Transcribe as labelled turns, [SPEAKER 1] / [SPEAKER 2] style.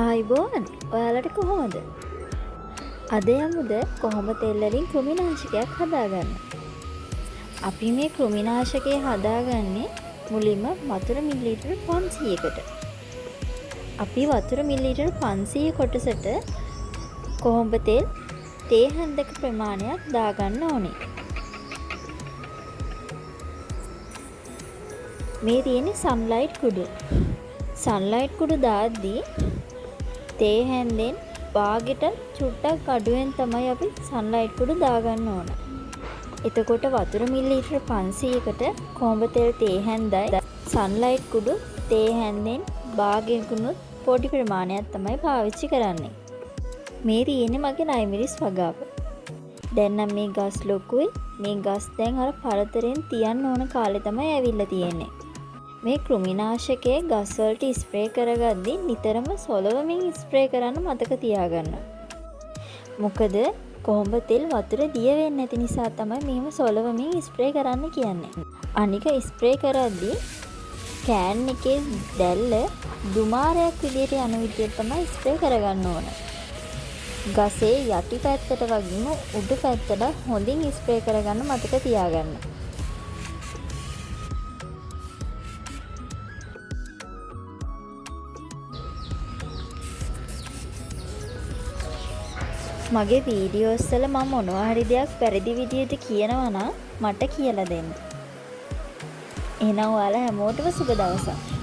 [SPEAKER 1] ආයිබෝන් ඔයාලට කොහොමද? අද යමුද කොහොම තෙල් වලින් කෘමිනාශකයක් හදාගන්න. අපි මේ කෘමිනාශකය හදාගන්නේ මුලින්ම වතුර මිලිලීටර් 500කට. අපි වතුර මිලිලීටර් 500 කොටසට කොහොඹ තෙල් තේ හැන්දක ප්‍රමාණයක් දාගන්න ඕනේ. මේ තියෙන්නේ සන්ලයිට් කුඩු. සන්ලයිට් කුඩු දාද්දී තේ හැන්දෙන් භාගෙට චුට්ටක් අඩුවෙන් තමයි අපි සන්ලයිට් කුඩු දාගන්න ඕන. එතකොට වතුර මිලිලීටර් 500කට කොහොඹ තෙල් තේ හැන්දයි සන්ලයිට් කුඩු තේ හැන්දෙන් භාගයකිනුත් පොඩි ප්‍රමාණයක් තමයි පාවිච්චි කරන්නේ. මේ තියෙන්නේ මගේ නයිමිරිස් වගාව. දැන් නම් මේ ගස් ලොකුයි. මේ ගස් දැන් අර පරතරෙන් තියන්න ඕන කාලේ තමයි ඇවිල්ලා තියෙන්නේ. මේ කෘමිනාශකයේ ගස් වලට ස්ප්‍රේ කරගද්දී නිතරම සොලවමින් ස්ප්‍රේ කරන්න මතක තියාගන්න. මොකද කොහොඹ තෙල් වතුර දිය වෙන්නේ නැති නිසා තමයි මෙහෙම සොලවමින් ස්ප්‍රේ කරන්න කියන්නේ. අනික ස්ප්‍රේ කරද්දී කෑන් එකේ දැල්ල දුමාරයක් විදියට යන විදියට තමයි ස්ප්‍රේ කරගන්න ඕන. ගසේ යටි පැත්තට වගේම උඩු පැත්තට හොඳින් ස්ප්‍රේ කරගන්න මතක තියාගන්න. මගේ වීඩියෝස් වල මම මොනවා හරි දෙයක් වැරදි විදියට කියනවා නම් මට කියලා දෙන්න. එහෙනම් ඔයාලා හැමෝටම සුබ දවසක්.